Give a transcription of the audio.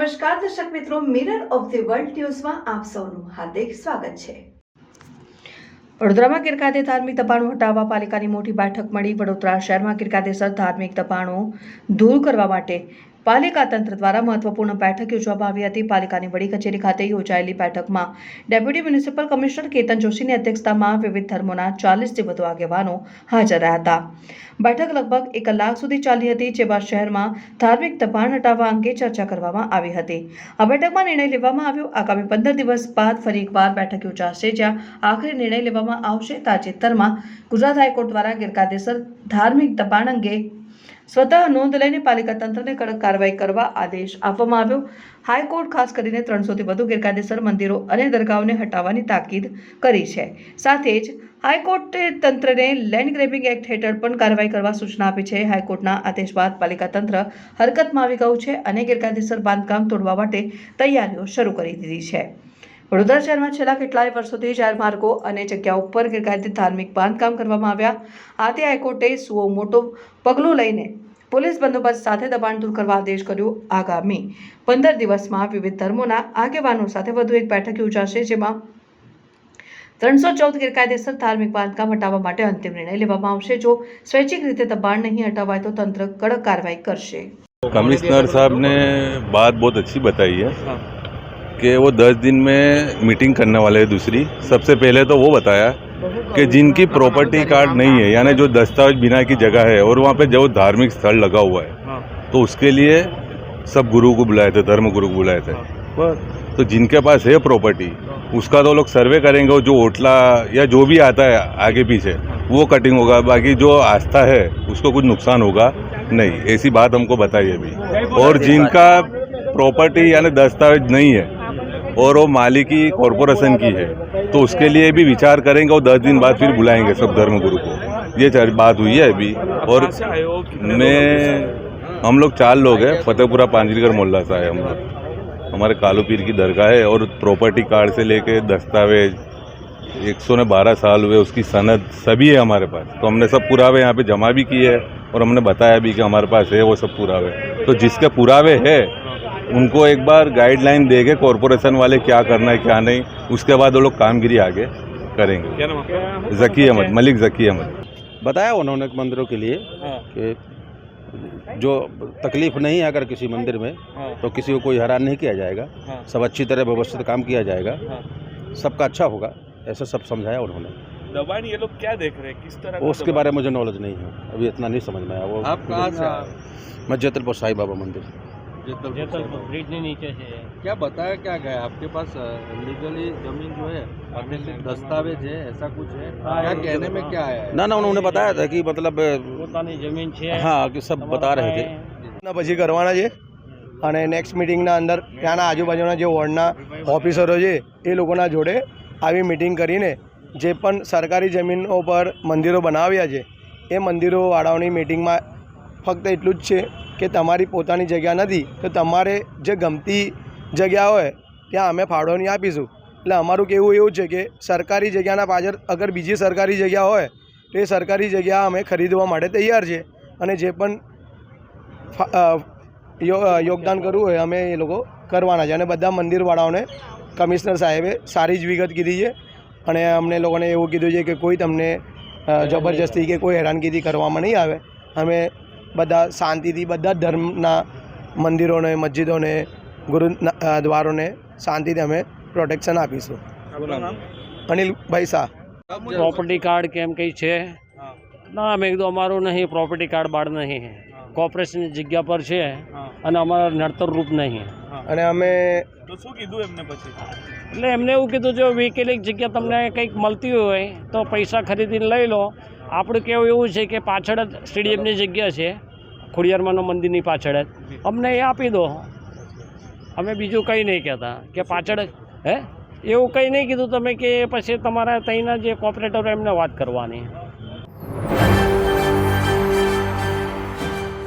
નમસ્કાર દર્શક મિત્રો, મિરર ઓફ ધી વર્લ્ડ ન્યૂઝમાં આપ સૌનું હાર્દિક સ્વાગત છે। વડોદરામાં ગેરકાયદે ધાર્મિક દબાણો હટાવવા પાલિકાની મોટી બેઠક મળી। વડોદરા શહેરમાં ગેરકાયદેસર ધાર્મિક દબાણો દૂર કરવા માટે પાલિકા તંત્ર દ્વારા મહત્વપૂર્ણ બેઠક યોજવામાં આવી હતી। પાલિકાની વડી કચેરી ખાતે યોજાયેલી બેઠકમાં ડેપ્યુટી મ્યુનિસિપલ કમિશનર કેતન જોશીની અધ્યક્ષતામાં વિવિધ ધર્મોના 40થી વધુ આગેવાનો હાજર રહ્યા હતા। બેઠક લગભગ 1 કલાક સુધી ચાલી હતી, જેમાં શહેરમાં ધાર્મિક દબાણ હટાવવા અંગે ચર્ચા કરવામાં આવી હતી। આ બેઠકમાં નિર્ણય લેવામાં આવ્યો। આગામી 15 દિવસ બાદ ફરી એકવાર બેઠક યોજાશે, જ્યાં આખરી નિર્ણય લેવામાં આવશે। તાજેતરમાં ગુજરાત હાઈકોર્ટ દ્વારા ગેરકાયદેસર ધાર્મિક દબાણ અંગે સ્વતઃ નોંધ લઈને પાલિકા તંત્રને કડક કાર્યવાહી કરવા આદેશ આપવામાં આવ્યો। હાઈકોર્ટ ખાસ કરીને 300થી વધુ ગેરકાયદેસર મંદિરો અને દરગાહોને હટાવવાની તાકીદ કરી છે। સાથે જ હાઈકોર્ટે તંત્રને લેન્ડ ગ્રેબિંગ એક્ટ હેઠળ પણ કાર્યવાહી કરવા સૂચના આપી છે। હાઈકોર્ટના આદેશ બાદ પાલિકા તંત્ર હરકતમાં આવી ગયું છે અને ગેરકાયદેસર બાંધકામ તોડવા માટે તૈયારીઓ શરૂ કરી દીધી છે। વડોદરા શહેરમાં છેલ્લા કેટલાય વર્ષોથી જાહેર માર્ગો અને જગ્યાઓ ઉપર ગેરકાયદે ધાર્મિક બાંધકામ કરવામાં આવ્યા। આથી હાઈકોર્ટે સુઓ મોટો પગલું લઈને પોલીસ બંદોબસ્ત સાથે દબાણ દૂર કરવા આદેશ કર્યો। આગામી 15 દિવસમાં વિવિધ ધર્મોના આગેવાનો સાથે વધુ એક બેઠક યોજાશે, જેમાં 314 ગેરકાયદેસર ધાર્મિક બાંધકામ હટાવવા માટે અંતિમ નિર્ણય લેવામાં આવશે। જો સ્વૈચ્છિક રીતે દબાણ नहीं हटावाए तो तंत्र कड़क कार्रवाई करશે। कमिश्नर साहब ने बात बहुत अच्छी बताई है कि वो 10 दिन में मीटिंग करने वाले हैं। दूसरी, सबसे पहले तो वो बताया कि जिनकी प्रॉपर्टी कार्ड नहीं है, यानी जो दस्तावेज बिना की जगह है और वहाँ पे जो धार्मिक स्थल लगा हुआ है, तो उसके लिए सब गुरु को बुलाए थे, धर्म गुरु को बुलाए थे। तो जिनके पास है प्रॉपर्टी, उसका तो लोग सर्वे करेंगे, जो ओटला या जो भी आता है आगे पीछे वो कटिंग होगा, बाकी जो आस्था है उसको कुछ नुकसान होगा नहीं, ऐसी बात हमको बताई अभी। और जिनका प्रॉपर्टी यानी दस्तावेज नहीं है और वो मालिकी कॉरपोरेशन की है, तो उसके लिए भी विचार करेंगे और 10 दिन बाद फिर बुलाएंगे सब धर्मगुरु को। ये बात हुई है अभी। और हम लोग 4 लोग हैं, फतेहपुरा पांजरीगर मोहल्ला से आए हम लोग। हमारे कालू पीर की दरगाह है और प्रॉपर्टी कार्ड से लेके दस्तावेज 112 साल हुए, उसकी सनद सभी है हमारे पास। तो हमने सब पुरावे यहाँ पे जमा भी किए हैं और हमने बताया भी कि हमारे पास है वो सब पुरावे। तो जिसके पुरावे है उनको एक बार गाइडलाइन देके कॉरपोरेशन वाले क्या करना है क्या नहीं, उसके बाद वो लोग कामगिरी आगे करेंगे। क्या नाम आपका? ज़की अहमद, मलिक ज़की अहमद। बताया उन्होंने मंदिरों के लिए कि जो तकलीफ नहीं है अगर किसी मंदिर में, तो किसी को कोई हैरान नहीं किया जाएगा, सब अच्छी तरह व्यवस्थित काम किया जाएगा, सबका अच्छा होगा, ऐसा सब समझाया उन्होंने। दबाण ये लोग क्या देख रहे हैं, किस तरह? उसके बारे में मुझे नॉलेज नहीं है, अभी इतना नहीं समझ में आया। वो आप कहाँ से? मैं जैतलपुर साईं बाबा मंदिर। जैतलपुर ब्रिज ने नीचे से। क्या बताया क्या गया आपके पास? लीगली जमीन जो है, दस्तावेज है, ऐसा कुछ है? क्या कहने में क्या है? ना उन्होंने बताया था कि मतलब जमीन है। हाँ, कि सब बता रहे थे। પછી કરવાના છે અને નેક્સ્ટ મિટિંગના અંદર ત્યાંના આજુબાજુના જે વોર્ડના ઓફિસરો છે એ લોકોના જોડે આવી મિટિંગ કરીને જે પણ સરકારી જમીનો પર મંદિરો બનાવ્યા છે એ મંદિરોવાળાઓની મિટિંગમાં ફક્ત એટલું જ છે કે તમારી પોતાની જગ્યા નથી તો તમારે જે ગમતી જગ્યા હોય ત્યાં અમે ફાળો નહીં આપીશું। એટલે અમારું કહેવું એવું છે કે સરકારી જગ્યાના પાછળ અગર બીજી સરકારી જગ્યા હોય તો એ સરકારી જગ્યા અમે ખરીદવા માટે તૈયાર છે અને જે પણ યોગદાન કરવું હોય અમે એ લોકો કરવાના છે। અને બધા મંદિરવાળાઓને કમિશનર સાહેબે સારી જ વિગત કીધી છે અને અમને લોકોને એવું કીધું છે કે કોઈ તમને જબરજસ્તી કે કોઈ હેરાનગીરી કરવામાં નહીં આવે। અમે બધા શાંતિથી બધા ધર્મના મંદિરોને, મસ્જિદોને, ગુરુદ્વારોને શાંતિથી અમે પ્રોટેક્શન આપીશું। અનિલભાઈ શાહ। प्रॉपर्टी कार्ड केम कई छे ना मैं कीधुं अमारुं नहीं, प्रॉपर्टी कार्ड बाड़ नहीं है, कॉर्पोरेशन जग्या पर छे अने अमारा नड़तर रूप नहीं है। અને અમે તો શું કીધું એમને પછી? એટલે એમને એવું કીધું જો વીકેલી જગ્યા તમને કંઈક મળતી હોય તો પૈસા ખરીદીને લઈ લો। આપણું કહેવું એવું છે કે પાછળ જ સ્ટેડિયમની જગ્યા છે, ખોડિયારમાંનો મંદિરની પાછળ જ, અમને એ આપી દો, અમે બીજું કંઈ નહીં કહેતા કે પાછળ જ એવું કંઈ નહીં કીધું તમે કે પછી તમારા ત્યાંના જે કોર્પોરેટરો એમને વાત કરવાની।